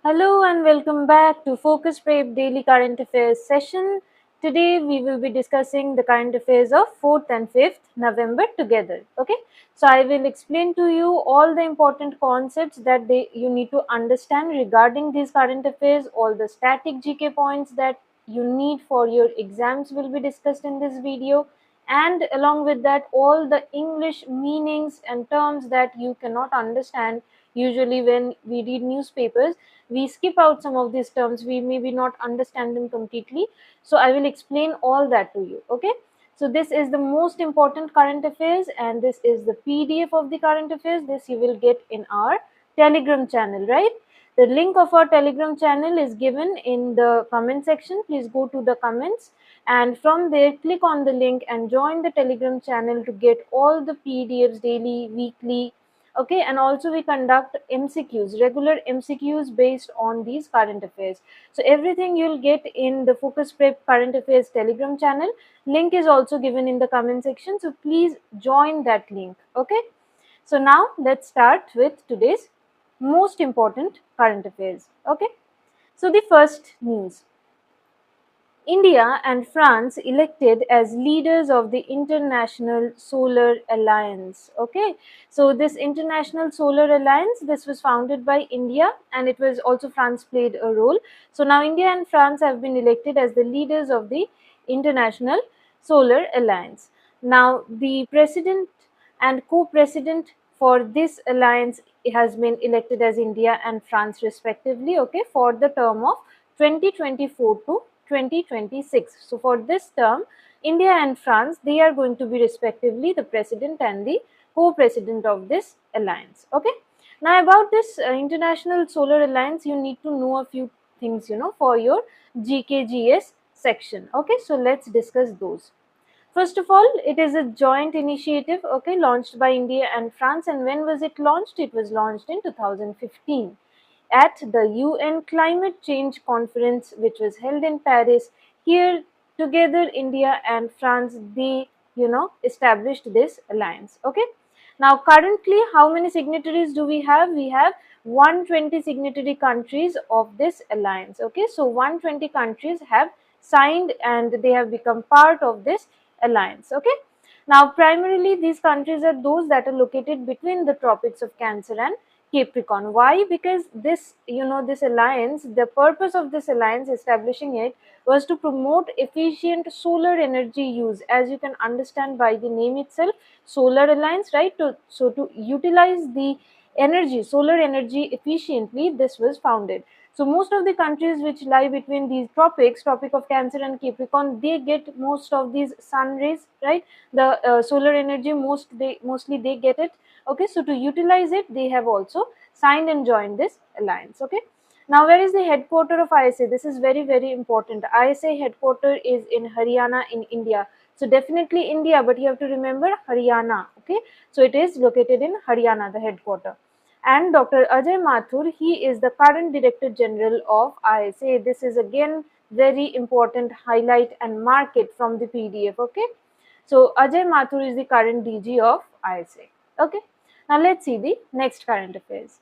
Hello and welcome back to Focus Prep Daily Current Affairs session. Today we will be discussing the current affairs of 4th and 5th November together. Okay, so I will explain to you all the important concepts that you need to understand regarding these current affairs. All the static GK points that you need for your exams will be discussed in this video, and along with that all the English meanings and terms that you cannot understand. Usually when we read newspapers, we skip out some of these terms, we maybe not understand them completely. So I will explain all that to you. Okay, so this is the most important current affairs and this is the PDF of the current affairs. This you will get in our Telegram channel, right? The link of our Telegram channel is given in the comment section. Please go to the comments and from there click on the link and join the Telegram channel to get all the PDFs daily, weekly. Okay, and also we conduct MCQs, regular MCQs based on these current affairs. So everything you'll get in the Focus Prep Current Affairs Telegram channel. Link is also given in the comment section, so please join that link. Okay, so now let's start with today's most important current affairs. Okay, so the first news: India and France elected as leaders of the International Solar Alliance. Okay, so this International Solar Alliance, this was founded by India and it was also France played a role. So now India and France have been elected as the leaders of the International Solar Alliance. Now the president and co-president for this alliance has been elected as India and France respectively, okay, for the term of 2024 to 2026. So for this term, India and France, they are going to be respectively the president and the co-president of this alliance. Okay. Now about this International Solar Alliance, you need to know a few things, for your GKGS section. Okay, so let's discuss those. First of all, it is a joint initiative, okay, launched by India and France. And when was it launched? It was launched in 2015 at the UN Climate Change Conference, which was held in Paris. Here, together, India and France, they, established this alliance. Okay. Now, currently, how many signatories do we have? We have 120 signatory countries of this alliance. Okay, so 120 countries have signed and they have become part of this alliance. Okay. Now, primarily, these countries are those that are located between the tropics of Cancer and Capricorn. Why? Because this, this alliance, the purpose of this alliance, establishing it, was to promote efficient solar energy use. As you can understand by the name itself, solar alliance, right? So to utilize the energy, solar energy efficiently, this was founded. So most of the countries which lie between these tropics, Tropic of Cancer and Capricorn, they get most of these sun rays, right? The solar energy, mostly they get it. Okay, so to utilize it, they have also signed and joined this alliance. Okay, now where is the headquarter of ISA? This is very, very important. ISA headquarter is in Haryana in India. So definitely India, but you have to remember Haryana. Okay, so it is located in Haryana, the headquarter. And Dr. Ajay Mathur, he is the current Director General of ISA. This is again very important highlight and mark it from the PDF. Okay, so Ajay Mathur is the current DG of ISA. Okay, now let's see the next current affairs.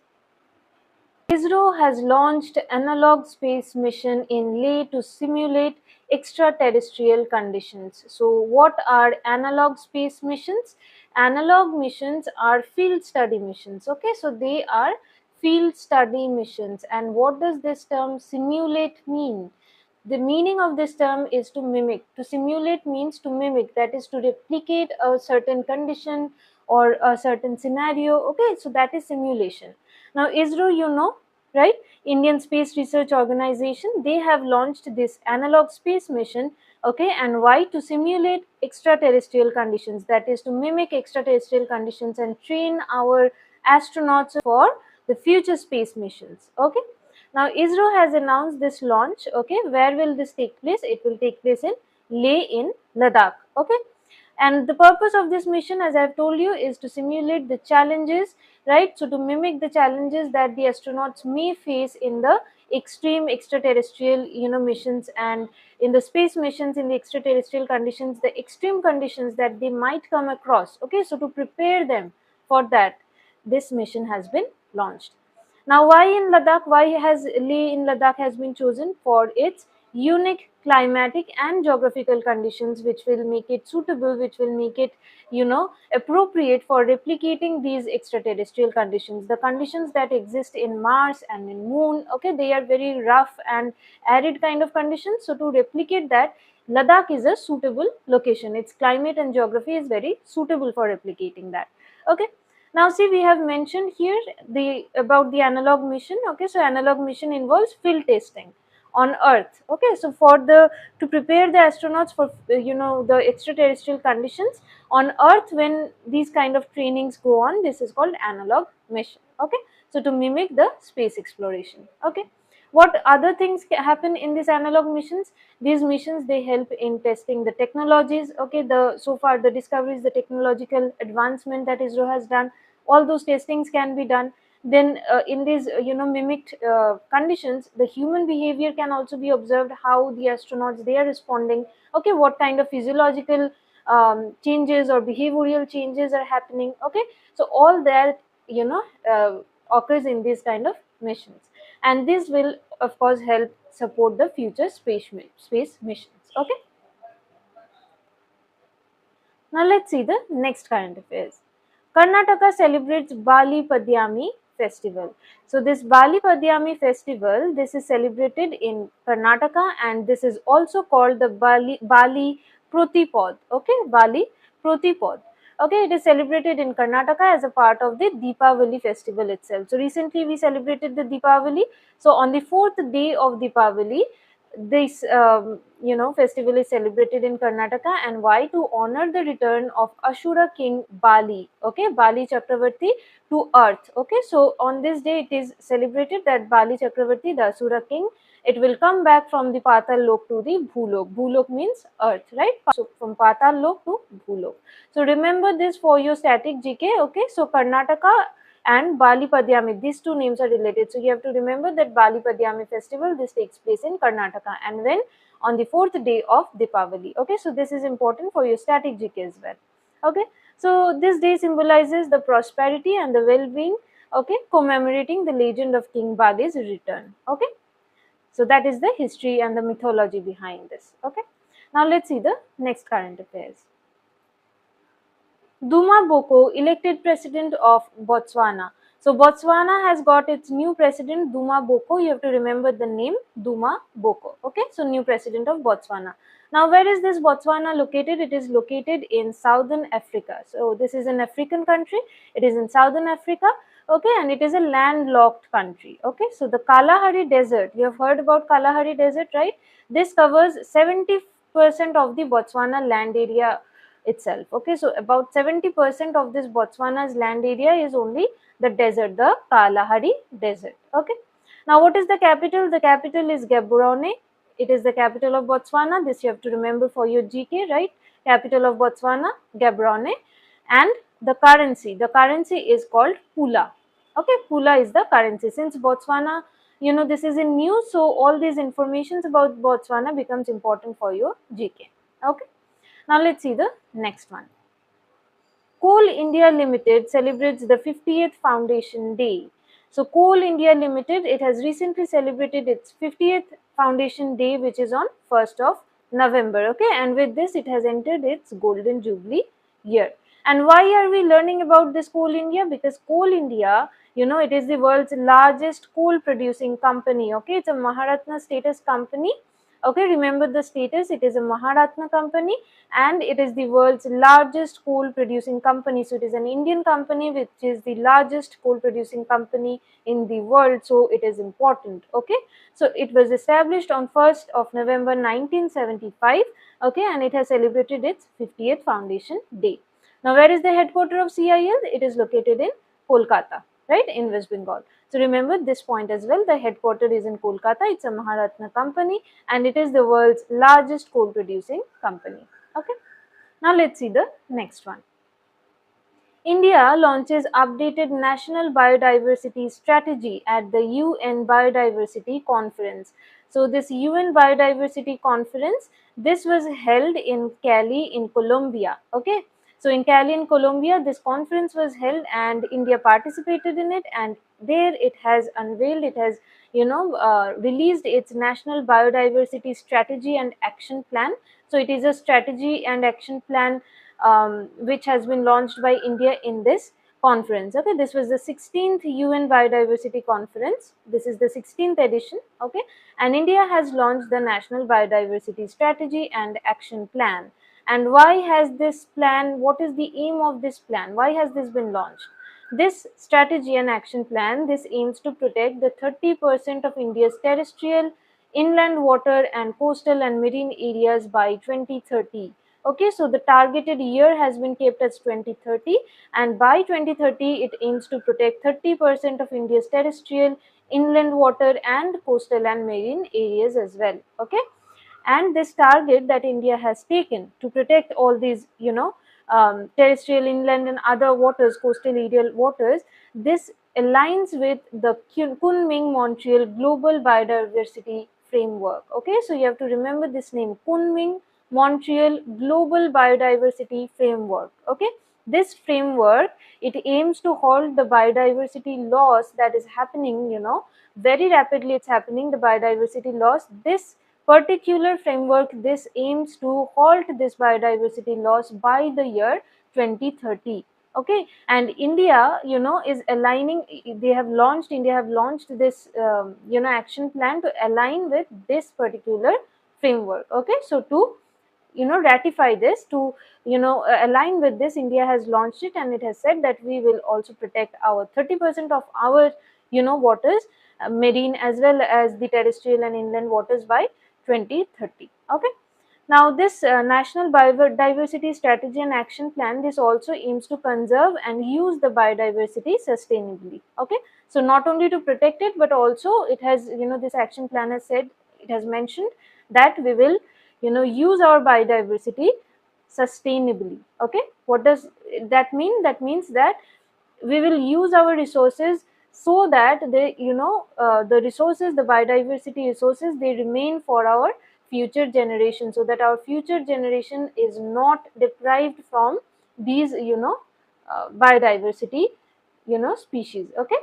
ISRO has launched analog space mission in Leh to simulate extraterrestrial conditions. So what are analog space missions? Analog missions are field study missions. Okay, so they are field study missions. And what does this term simulate mean? The meaning of this term is to mimic. To simulate means to mimic, that is to replicate a certain condition or a certain scenario. Okay, so that is simulation. Now ISRO, right, Indian Space Research Organization, they have launched this analog space mission. Okay, and why? To simulate extraterrestrial conditions, that is to mimic extraterrestrial conditions and train our astronauts for the future space missions. Okay, now ISRO has announced this launch. Okay, where will this take place? It will take place in Leh in Ladakh. Okay, and the purpose of this mission, as I have told you, is to simulate the challenges, right? So to mimic the challenges that the astronauts may face in the extreme extraterrestrial, missions, and in the space missions, in the extraterrestrial conditions, the extreme conditions that they might come across. Okay, so to prepare them for that, this mission has been launched. Now, why in Ladakh? Why has Leh in Ladakh has been chosen? For its unique climatic and geographical conditions, which will make it suitable, which will make it, appropriate for replicating these extraterrestrial conditions. The conditions that exist in Mars and in Moon, okay, they are very rough and arid kind of conditions. So to replicate that, Ladakh is a suitable location. Its climate and geography is very suitable for replicating that. Okay. Now see, we have mentioned here about the analog mission. Okay, so analog mission involves field testing on Earth. Okay, so to prepare the astronauts for the extraterrestrial conditions on Earth when these kind of trainings go on, this is called analog mission. Okay, so to mimic the space exploration. Okay, what other things happen in these analog missions? These missions, they help in testing the technologies. Okay, so far the discoveries, the technological advancement that ISRO has done, all those testings can be done. Then in these mimicked conditions, the human behavior can also be observed, how the astronauts, they are responding. Okay, what kind of physiological changes or behavioral changes are happening. Okay, so all that occurs in these kind of missions, and this will of course help support the future space missions. Okay, now let's see the next current affairs. Karnataka celebrates Bali Padyami festival. So this Bali Padyami festival, this is celebrated in Karnataka, and this is also called the Bali Protipod. Okay, Bali Protipod. Okay, it is celebrated in Karnataka as a part of the Deepavali festival itself. So recently we celebrated the Deepavali. So on the fourth day of Deepavali, this festival is celebrated in Karnataka, and why? To honor the return of Ashura king Bali, okay, Bali Chakravarti, to earth. Okay, so on this day it is celebrated that Bali Chakravarti, the Asura king, it will come back from the Patal Lok to the Bhulok. Bhulok means earth, right? So from Patal Lok to Bhulok. So remember this for your static GK. Okay, so Karnataka and Bali Padyami, these two names are related. So you have to remember that Bali Padyami festival, this takes place in Karnataka, and when? On the fourth day of Deepavali. Okay, so this is important for your static GK as well. Okay, so this day symbolizes the prosperity and the well-being. Okay, commemorating the legend of King Bali's return. Okay, so that is the history and the mythology behind this. Okay, now let's see the next current affairs. Duma Boko elected president of Botswana. So Botswana has got its new president, Duma Boko. You have to remember the name, Duma Boko. Okay, so new president of Botswana. Now, where is this Botswana located? It is located in Southern Africa. So this is an African country. It is in Southern Africa. Okay, and it is a landlocked country. Okay, so the Kalahari Desert. You have heard about Kalahari Desert, right? This covers 70% of the Botswana land area itself. Okay, so about 70% of this Botswana's land area is only the desert, the Kalahari Desert. Okay, now what is the capital? The capital is Gaborone. It is the capital of Botswana. This you have to remember for your GK, right? Capital of Botswana, Gaborone. And the currency is called Pula. Okay, Pula is the currency. Since Botswana, this is in news, so all these informations about Botswana becomes important for your GK. Okay, now let's see the next one. Coal India Limited celebrates the 50th Foundation Day. So Coal India Limited, it has recently celebrated its 50th Foundation Day, which is on 1st of November. Okay, and with this it has entered its Golden Jubilee year. And why are we learning about this Coal India? Because Coal India, it is the world's largest coal producing company. Okay, it's a Maharatna status company. Okay, remember the status, it is a Maharatna company, and it is the world's largest coal producing company. So it is an Indian company which is the largest coal producing company in the world, so it is important. Okay, so it was established on 1st of November 1975. Okay, and it has celebrated its 50th Foundation Day. Now, where is the headquarters of CIL? It is located in Kolkata, right, in West Bengal. So remember this point as well. The headquarters is in Kolkata. It's a Maharatna company, and it is the world's largest coal producing company. Okay, now let's see the next one. India launches updated national biodiversity strategy at the UN Biodiversity Conference. So this UN Biodiversity Conference, this was held in Cali in Colombia. Okay, So in Cali in Colombia, this conference was held and India participated in it, and there it has unveiled, it has released its national biodiversity strategy and action plan. So it is a strategy and action plan which has been launched by India in this conference. Okay, this was the 16th UN Biodiversity Conference. This is the 16th edition. Okay, and India has launched the National Biodiversity Strategy and Action Plan. And why has this plan? What is the aim of this plan? Why has this been launched? This strategy and action plan, this aims to protect the 30% of India's terrestrial, inland water and coastal and marine areas by 2030. Okay, so the targeted year has been kept as 2030, and by 2030 it aims to protect 30% of India's terrestrial, inland water and coastal and marine areas as well. Okay, and this target that India has taken to protect all these, terrestrial, inland and other waters, coastal aerial waters, this aligns with the Kunming-Montreal Global Biodiversity Framework. Okay, so you have to remember this name, Kunming-Montreal Global Biodiversity Framework. Okay, this framework, it aims to halt the biodiversity loss that is happening, very rapidly it's happening, the biodiversity loss. This particular framework, this aims to halt this biodiversity loss by the year 2030. Okay, and India, is aligning, India have launched this action plan to align with this particular framework. Okay, so to ratify this, to align with this, India has launched it, and it has said that we will also protect our 30% of our waters, marine as well as the terrestrial and inland waters by 2030. Okay, now this national biodiversity strategy and action plan, this also aims to conserve and use the biodiversity sustainably. Okay, so not only to protect it, but also it has, this action plan has said, it has mentioned that we will use our biodiversity sustainably. Okay, what does that mean? That means that we will use our resources so that they, the resources, the biodiversity resources, they remain for our future generation, so that our future generation is not deprived from these biodiversity species. Okay,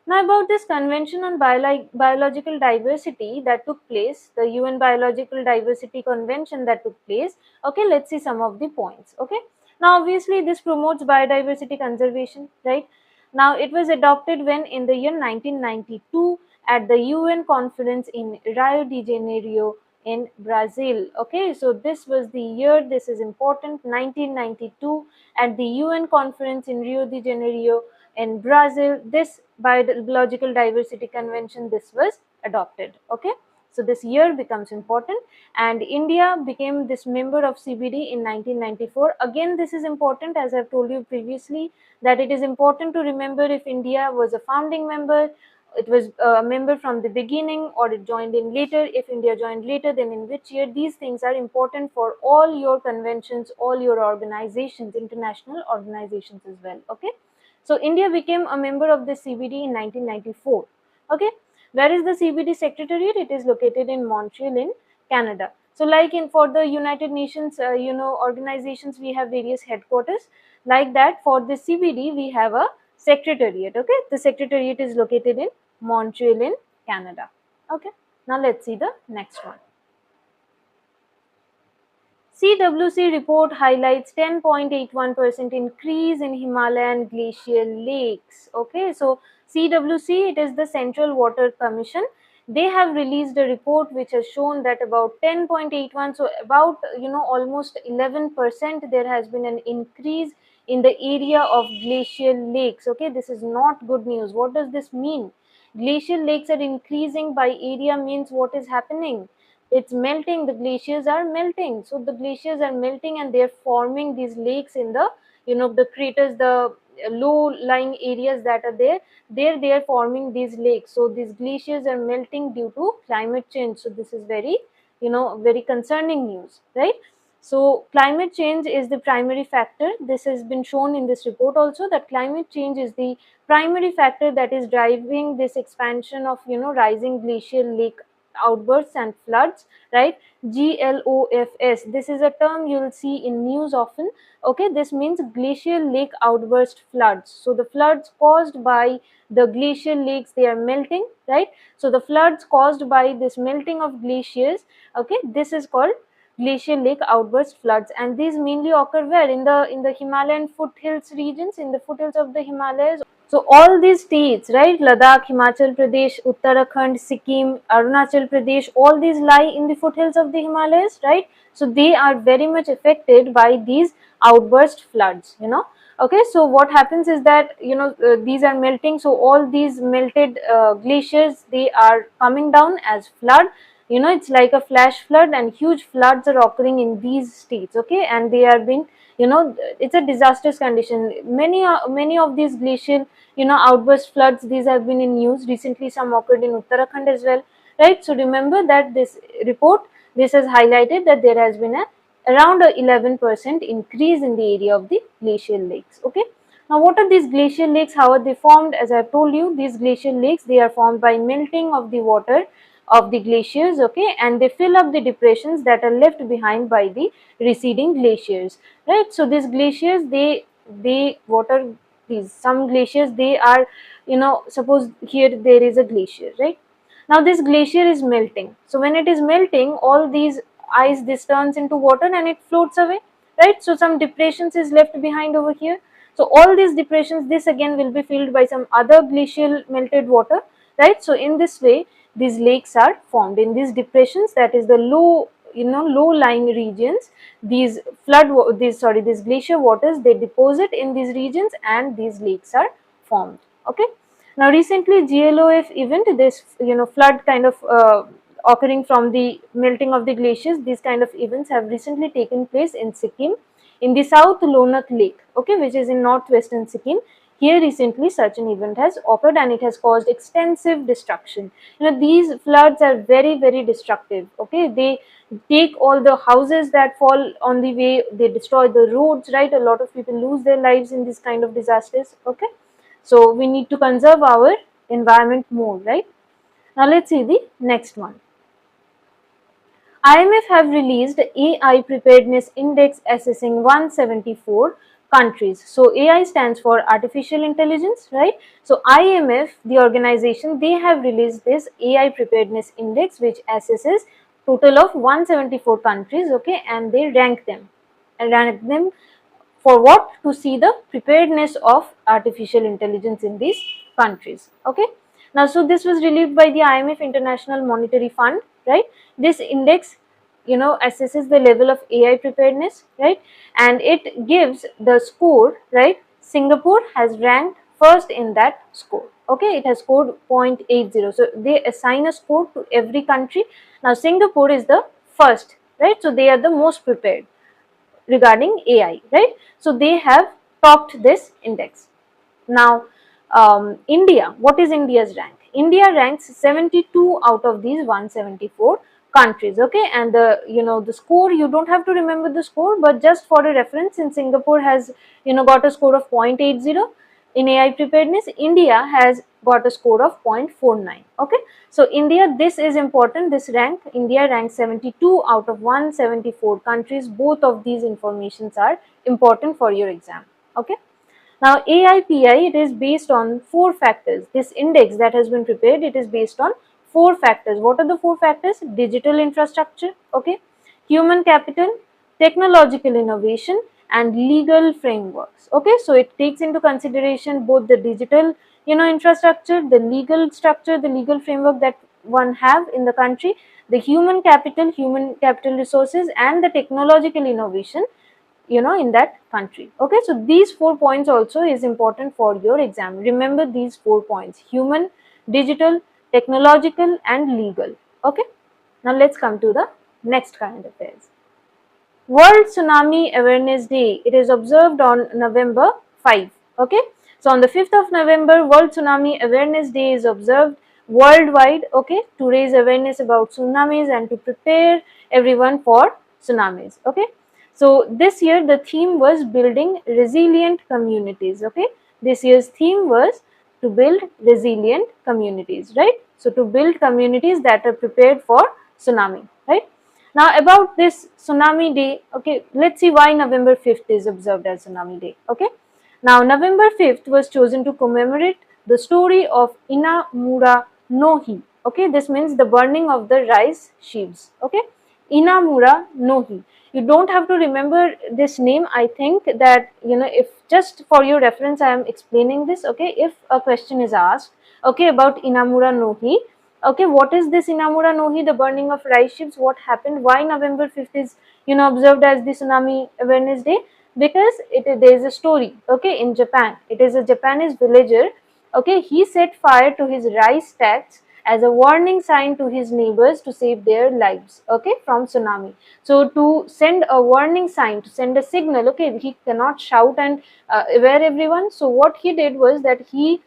now about this Convention on Biological Diversity that took place, the UN Biological Diversity Convention that took place, okay, let's see some of the points. Okay, now obviously this promotes biodiversity conservation, right? Now it was adopted when in the year 1992 at the UN conference in Rio de Janeiro in Brazil. Okay, so this was the year, this is important, 1992 at the UN conference in Rio de Janeiro in Brazil, this biological diversity convention, this was adopted. Okay, so this year becomes important, and India became this member of CBD in 1994. Again, this is important, as I've told you previously, that it is important to remember if India was a founding member, it was a member from the beginning, or it joined in later. If India joined later, then in which year. These things are important for all your conventions, all your organizations, international organizations as well. Okay, so India became a member of the CBD in 1994. Okay, where is the CBD secretariat? It is located in Montreal in Canada. So like in for the United Nations organizations, we have various headquarters. Like that, for the CBD we have a secretariat. Okay, the secretariat is located in Montreal in Canada. Okay, now let's see the next one. CWC report highlights 10.81% increase in Himalayan glacial lakes. Okay, so CWC, it is the Central Water Commission. They have released a report which has shown that about 10.81, so about almost 11%, there has been an increase in the area of glacial lakes. Okay, this is not good news. What does this mean? Glacial lakes are increasing by area means what is happening? It's melting, the glaciers are melting. So the glaciers are melting and they're forming these lakes in the the craters, the low lying areas that are there, they are forming these lakes. So these glaciers are melting due to climate change. So this is very very concerning news, right? So climate change is the primary factor. This has been shown in this report also, that climate change is the primary factor that is driving this expansion of rising glacial lake outbursts and floods, right? GLOFS, this is a term you will see in news often. Okay, this means glacial lake outburst floods. So the floods caused by the glacial lakes, they are melting, right? So the floods caused by this melting of glaciers, okay, this is called glacial lake outburst floods. And these mainly occur where? In the Himalayan foothills regions, in the foothills of the Himalayas. So all these states, right, Ladakh, Himachal Pradesh, Uttarakhand, Sikkim, Arunachal Pradesh, all these lie in the foothills of the Himalayas, right? So they are very much affected by these outburst floods, you know. Okay, so what happens is that, you know, these are melting, so all these melted glaciers, they are coming down as flood. You know, it's like a flash flood, and huge floods are occurring in these states. Okay, and they are being, you know, it's a disastrous condition. Many of these glacial, you know, outburst floods, these have been in news recently. Some occurred in Uttarakhand as well, right? So remember that this report, this has highlighted that there has been a around a 11% increase in the area of the glacial lakes. Okay, now what are these glacial lakes? How are they formed? As I have told you, these glacial lakes, they are formed by melting of the water of the glaciers, okay, and they fill up the depressions that are left behind by the receding glaciers, right? So these glaciers, they what are these? Some glaciers, they are, you know, suppose here there is a glacier, right? Now this glacier is melting. So when it is melting, all these ice, this turns into water and it floats away, right? So some depressions is left behind over here. So all these depressions, this again will be filled by some other glacial melted water, right? So in this way, these lakes are formed in these depressions, that is the low, you know, low lying regions. These these glacier waters, they deposit in these regions and these lakes are formed. Okay, now recently GLOF event, this, you know, flood kind of occurring from the melting of the glaciers, these kind of events have recently taken place in Sikkim, in the South Lonak Lake, okay, which is in northwestern Sikkim. Here recently such an event has occurred and it has caused extensive destruction. You know, these floods are very, very destructive. Okay, they take all the houses that fall on the way, they destroy the roads, right? A lot of people lose their lives in this kind of disasters. Okay, so we need to conserve our environment more, right? Now let's see the next one. IMF have released AI Preparedness Index assessing 174 countries. So AI stands for Artificial Intelligence, right? So IMF, the organization, they have released this AI Preparedness Index, which assesses total of 174 countries, okay, and they rank them for what? To see the preparedness of artificial intelligence in these countries. Okay, now so this was released by the IMF, International Monetary Fund, right? This index, you know, assesses the level of AI preparedness, right? And it gives the score, right? Singapore has ranked first in that score. Okay, it has scored 0.80. So they assign a score to every country. Now Singapore is the first, right? So they are the most prepared regarding AI, right? So they have topped this index. Now, India, what is India's rank? India ranks 72 out of these 174 countries, okay, and the, you know, the score, you don't have to remember the score, but just for a reference, since Singapore has, you know, got a score of 0.80 in AI preparedness, India has got a score of 0.49. Okay, so India, this is important, this rank, India ranks 72 out of 174 countries. Both of these informations are important for your exam. Okay, now AIPI, it is based on 4 factors. This index that has been prepared, it is based on 4 factors. What are the 4 factors? Digital infrastructure, okay, human capital, technological innovation, and legal frameworks. Okay, so it takes into consideration both the digital, you know, infrastructure, the legal structure, the legal framework that one have in the country, the human capital resources, and the technological innovation, you know, in that country. Okay, so these 4 points also is important for your exam. Remember these 4 points: human, digital, technological, and legal. Okay, now let's come to the next current affairs. World Tsunami Awareness Day, it is observed on November 5. Okay, so on the 5th of November, World Tsunami Awareness Day is observed worldwide, okay, to raise awareness about tsunamis and to prepare everyone for tsunamis. Okay, so this year the theme was building resilient communities. Okay, this year's theme was to build resilient communities, right? So to build communities that are prepared for tsunami, right? Now about this tsunami day, okay, let's see why November 5th is observed as tsunami day, okay. Now November 5th was chosen to commemorate the story of Inamura no Hi, okay, this means the burning of the rice sheaves, okay. Inamura no Hi. You don't have to remember this name. I think that, you know, if just for your reference I am explaining this, okay. If a question is asked, okay, about Inamura no Hi, okay, what is this Inamura no Hi, the burning of rice sheaves, what happened, why November 5th is, you know, observed as the tsunami awareness day? Because there is a story, okay, in Japan. It is a Japanese villager, okay, he set fire to his rice stacks as a warning sign to his neighbors to save their lives, okay, from tsunami. So to send a warning sign, to send a signal, okay, he cannot shout and aware everyone. So what he did was that he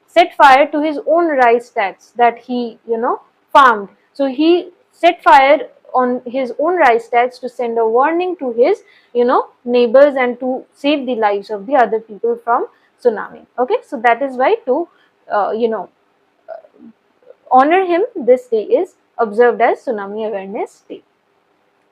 set fire to his own rice stacks that he, you know, farmed. So he set fire on his own rice stacks to send a warning to his, you know, neighbors and to save the lives of the other people from tsunami, okay. So that is why to you know, honor him, this day is observed as tsunami awareness day.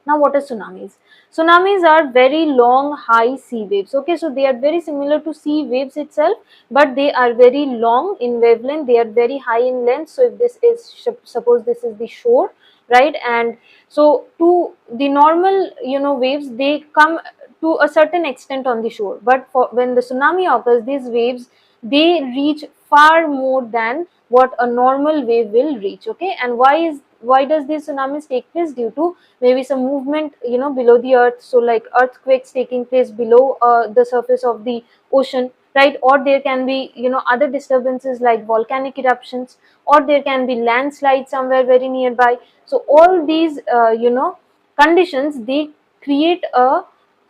Now what are tsunamis? Tsunamis are very long high sea waves, okay. So they are very similar to sea waves itself, but they are very long in wavelength, they are very high in length. So if this is, suppose this is the shore, right, and so to the normal, you know, waves, they come to a certain extent on the shore, but for when the tsunami occurs, these waves, they reach far more than what a normal wave will reach, okay. And why does these tsunamis take place? Due to maybe some movement, you know, below the earth, so like earthquakes taking place below the surface of the ocean, right, or there can be, you know, other disturbances like volcanic eruptions, or there can be landslides somewhere very nearby. So all these you know, conditions, they create a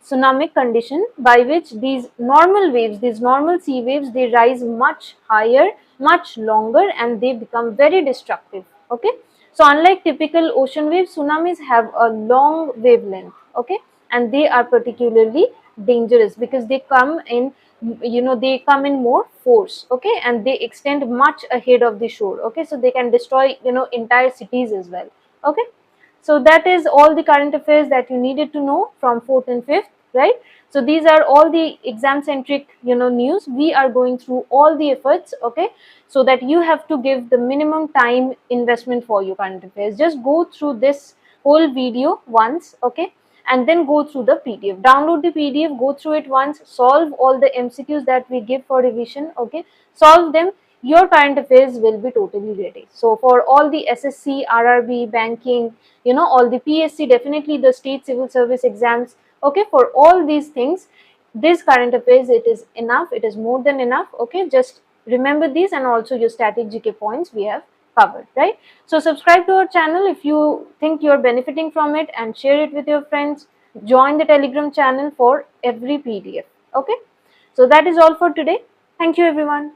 tsunamic condition by which these normal waves, these normal sea waves, they rise much higher, much longer, and they become very destructive, okay. So unlike typical ocean waves, tsunamis have a long wavelength, okay, and they are particularly dangerous because they come in, you know, they come in more force, okay, and they extend much ahead of the shore, okay. So they can destroy, you know, entire cities as well, okay. So that is all the current affairs that you needed to know from 4th and 5th, right? So these are all the exam centric, you know, news. We are going through all the efforts, okay, so that you have to give the minimum time investment for your current affairs. Just go through this whole video once, okay, and then go through the PDF. Download the PDF, go through it once, solve all the MCQs that we give for revision, okay, solve them. Your current affairs will be totally ready. So for all the SSC, RRB, banking, you know, all the PSC, definitely the state civil service exams, okay, for all these things, this current affairs, it is enough, it is more than enough, okay. Just remember these, and also your static GK points we have covered, right? So subscribe to our channel if you think you are benefiting from it, and share it with your friends. Join the Telegram channel for every PDF, okay. So that is all for today. Thank you everyone.